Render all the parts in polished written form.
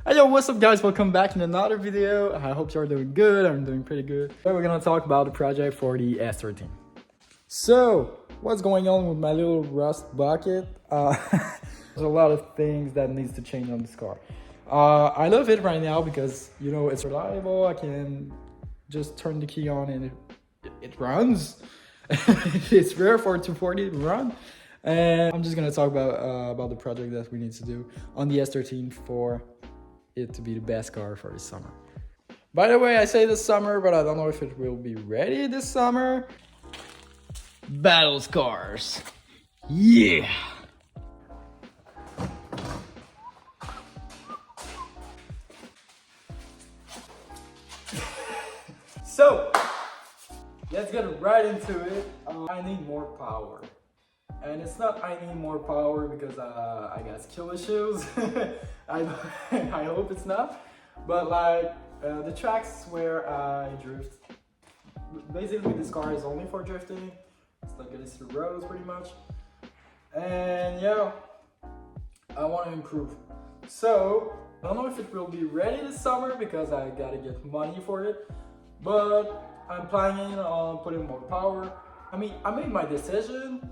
Hey yo, what's up guys? Welcome back in another video. I hope you're doing good. I'm doing pretty good. Today we're gonna talk about the project for the S13. So, what's going on with my little rust bucket? There's a lot of things that needs to change on this car. I love it right now because, you know, it's reliable. I can just turn the key on and it runs. It's rare for a 240 to run. And I'm just gonna talk about the project that we need to do on the S13 for it to be the best car for this summer. By the way, I say this summer, but I don't know if it will be ready this summer. Battle cars. Yeah. So, let's get right into it. I need more power. And it's not I need more power because I got skill issues. I hope it's not. But like the tracks where I drift, basically this car is only for drifting. It's like it's the roads pretty much. And yeah, I want to improve. So I don't know if it will be ready this summer because I gotta get money for it. But I'm planning on putting more power. I mean, I made my decision.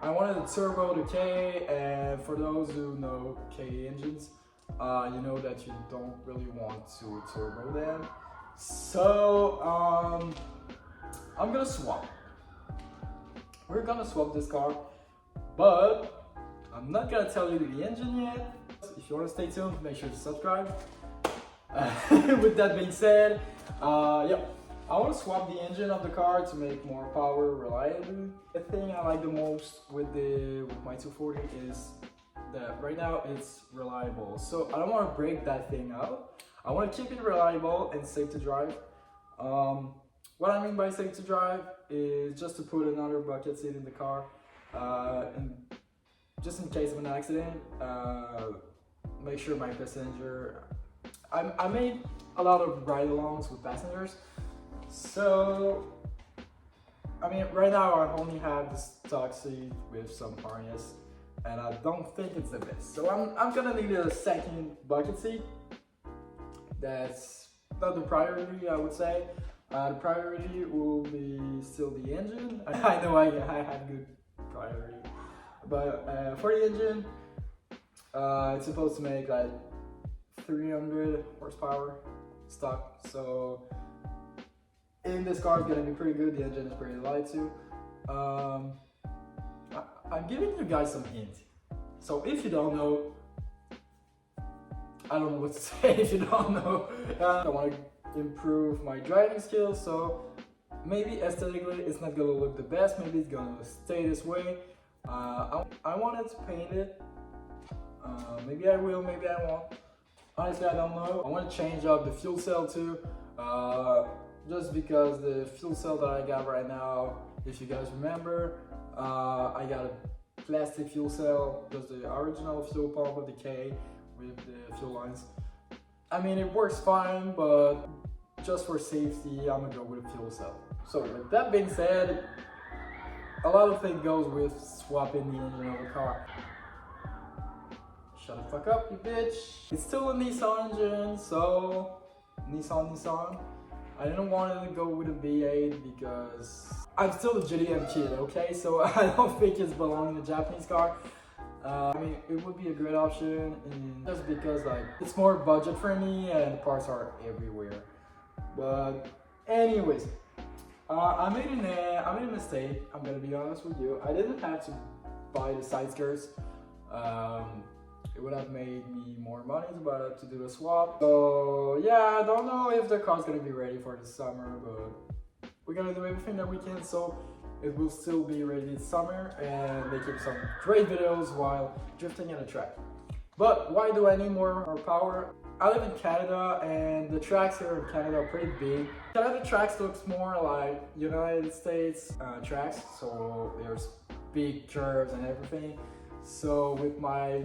I wanted a turbo to K, and for those who know K engines, you know that you don't really want to turbo them. So I'm gonna swap. We're gonna swap this car, but I'm not gonna tell you the engine yet. If you want to stay tuned, make sure to subscribe. With that being said, yeah. I want to swap the engine of the car to make more power reliable. The thing I like the most with my 240 is that right now it's reliable. So I don't want to break that thing out. I want to keep it reliable and safe to drive. What I mean by safe to drive is just to put another bucket seat in the car, and just in case of an accident, make sure my passenger. I made a lot of ride-alongs with passengers. So, I mean, right now I only have this stock seat with some harness, and I don't think it's the best. So I'm gonna need a second bucket seat. That's not the priority, I would say. The priority will be still the engine. I know I have good priority, but for the engine, it's supposed to make like 300 horsepower stock. So. In this car is gonna be pretty good. The engine is pretty light too. I'm giving you guys some hint. So if you don't know, I don't know what to say if you don't know. I want to improve my driving skills, so maybe aesthetically it's not gonna look the best. Maybe it's gonna stay this way. I wanted to paint it. Maybe I will, maybe I won't. Honestly, I don't know. I want to change up the fuel cell too. Just because the fuel cell that I got right now, if you guys remember, I got a plastic fuel cell, just the original fuel pump with the K with the fuel lines. I mean, it works fine, but just for safety, I'm gonna go with a fuel cell. So with that being said, a lot of things goes with swapping the engine of a car. Shut the fuck up, you bitch. It's still a Nissan engine, so Nissan. I didn't want to go with a V8 because I'm still a GDM kid, okay? So I don't think it's belonging to a Japanese car. I mean, it would be a great option, and just because like it's more budget friendly and the parts are everywhere. But anyways, I made a mistake. I'm gonna be honest with you. I didn't have to buy the side skirts. It would have made me more money to do a swap. So yeah, I don't know if the car's gonna be ready for the summer, but we're gonna do everything that we can so it will still be ready this summer and making some great videos while drifting on a track. But why do I need more power? I live in Canada and the tracks here in Canada are pretty big. Canada tracks looks more like United States tracks, so there's big curves and everything. So with my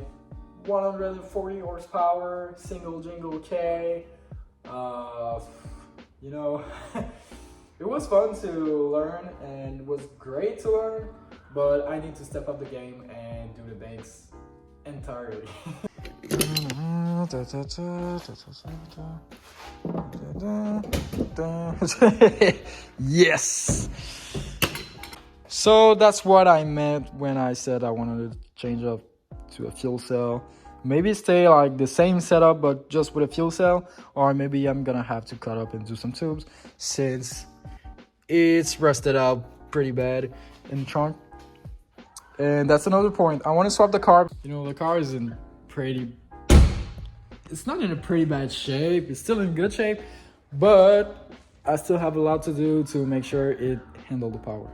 140 horsepower, single jingle K, you know, it was fun to learn and it was great to learn, but I need to step up the game and do the banks entirely. Yes! So that's what I meant when I said I wanted to change up to a fuel cell. Maybe stay like the same setup but just with a fuel cell, or maybe I'm gonna have to cut up and do some tubes since it's rusted out pretty bad in the trunk. And that's another point. I want to swap the car. You know, the car is in it's not in a pretty bad shape. It's still in good shape, but I still have a lot to do to make sure it handles the power.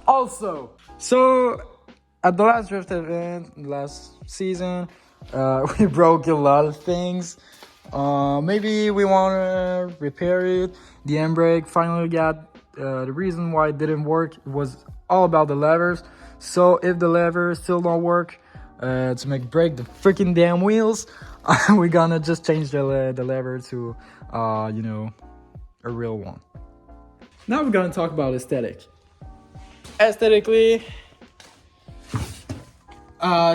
Also, so at the last drift event, last season, we broke a lot of things. Maybe we want to repair it. The handbrake finally got the reason why it didn't work was all about the levers. So if the levers still don't work to break the freaking damn wheels, we're gonna just change the lever to you know, a real one. Now we're gonna talk about aesthetic. Aesthetically,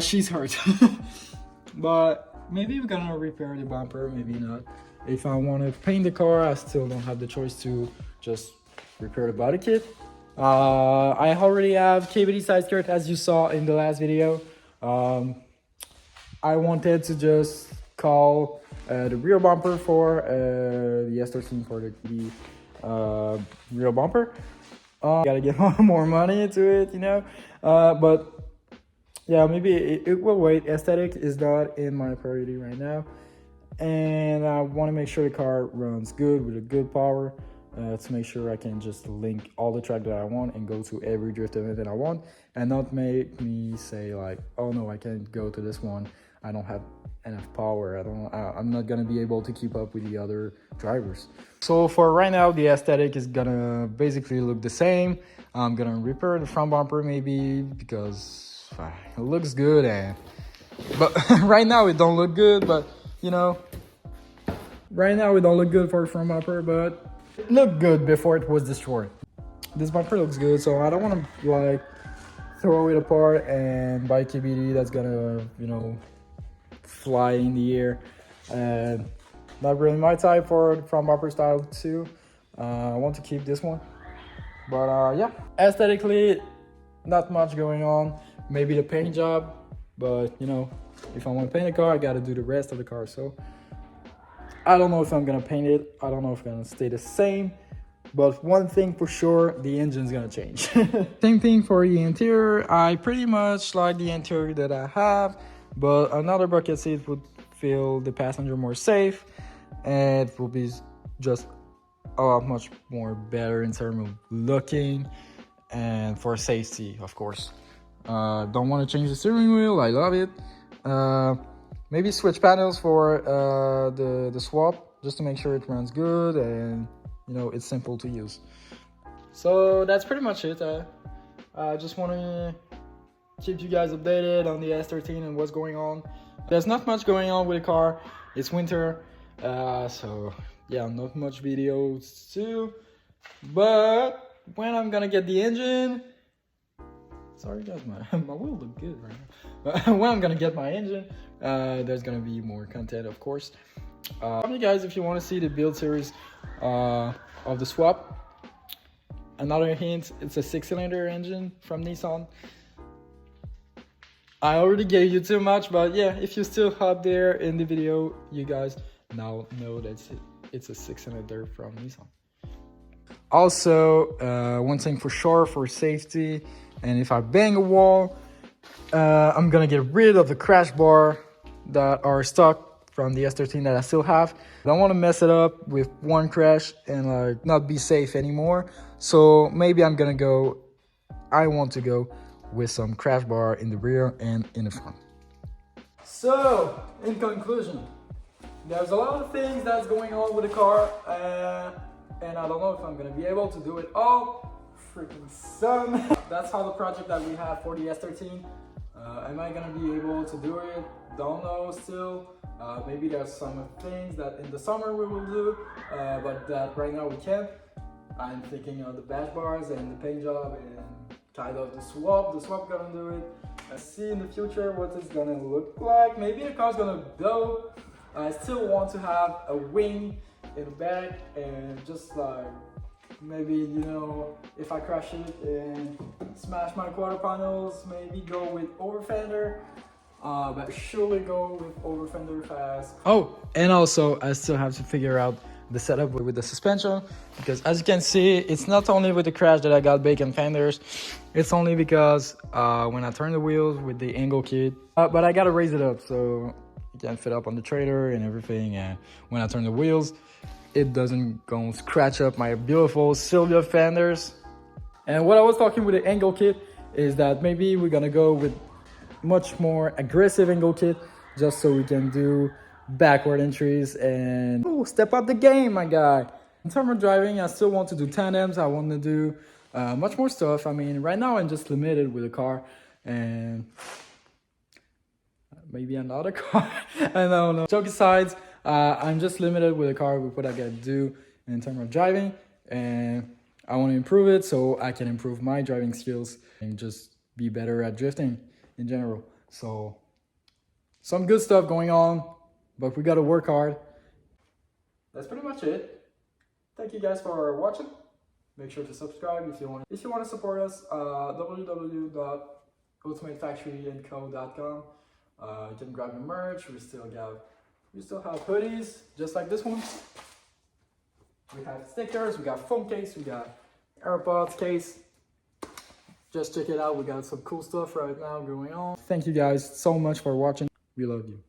she's hurt. But maybe we're gonna repair the bumper, maybe not. If I want to paint the car, I still don't have the choice to just repair the body kit. I already have KBD side skirt, as you saw in the last video. I wanted to just call the rear bumper for the S13 for the rear bumper. Gotta get more money into it, you know. But yeah, maybe it will wait. Aesthetic is not in my priority right now, and I want to make sure the car runs good with a good power to make sure I can just link all the track that I want and go to every drift event that I want, and not make me say like, oh no, I can't go to this one. I don't have enough power. I'm not gonna be able to keep up with the other drivers. So for right now, the aesthetic is gonna basically look the same. I'm gonna repair the front bumper maybe because it looks good, but right now it don't look good. But you know, right now it don't look good for the front bumper, but it looked good before it was destroyed. This bumper looks good, so I don't want to like throw it apart and buy KBD that's gonna, you know, fly in the air. And not really my type for the front bumper style too. I want to keep this one, but yeah, aesthetically not much going on. Maybe the paint job, but you know, if I want to paint a car, I got to do the rest of the car. So I don't know if I'm gonna paint it. I don't know if it's gonna stay the same, but one thing for sure, the engine's gonna change. Same thing for the interior. I pretty much like the interior that I have, but another bucket seat would feel the passenger more safe, and it will be just a lot much more better in terms of looking and for safety, of course. Don't want to change the steering wheel. I love it. Maybe switch panels for the swap just to make sure it runs good and you know it's simple to use. So that's pretty much it. I just want to keep you guys updated on the S13 and what's going on. There's not much going on with the car. It's winter, so yeah, not much videos too. But when I'm gonna get the engine, sorry guys, my wheel look good right now. But when I'm gonna get my engine, there's gonna be more content, of course. You guys, if you want to see the build series of the swap. Another hint, it's a 6-cylinder engine from Nissan. I already gave you too much, but yeah, if you're still up there in the video, you guys now know that it's a 6-cylinder from Nissan. Also, one thing for sure, for safety, and if I bang a wall, I'm gonna get rid of the crash bar that are stuck from the S13 that I still have. I don't want to mess it up with one crash and not be safe anymore. So maybe I want to go with some crash bar in the rear and in the front. So, in conclusion, there's a lot of things that's going on with the car, and I don't know if I'm gonna be able to do it all. Freaking sun. That's how the project that we have for the S13. Am I gonna be able to do it? Don't know still. Maybe there's some things that in the summer we will do, but that right now we can't. I'm thinking of the bash bars and the paint job and kind of the swap gonna do it. Let's see in the future what it's gonna look like. Maybe the car's gonna blow. I still want to have a wing in the back, and just like maybe, you know, if I crash it and smash my quarter panels, maybe go with over fender. But surely go with over fender fast. Oh, and also I still have to figure out the setup with the suspension, because as you can see, it's not only with the crash that I got bacon fenders, it's only because when I turn the wheels with the angle kit, but I gotta raise it up so it can fit up on the trailer and everything, and when I turn the wheels, it doesn't go scratch up my beautiful Sylvia fenders. And what I was talking with the angle kit is that maybe we're gonna go with much more aggressive angle kit, just so we can do backward entries and step up the game, my guy. In terms of driving, I still want to do tandems. I want to do much more stuff. I mean, right now I'm just limited with a car and maybe another car. I don't know. Joke aside, I'm just limited with a car with what I gotta do in terms of driving, and I want to improve it so I can improve my driving skills and just be better at drifting in general. So some good stuff going on, but we gotta work hard. That's pretty much it. Thank you guys for watching. Make sure to subscribe if you want. If you want to support us, www.ultimatefactoryandco.com. You can grab the merch. We still have hoodies just like this one. We have stickers. We got phone case. We got AirPods case. Just check it out. We got some cool stuff right now going on. Thank you guys so much for watching. We love you.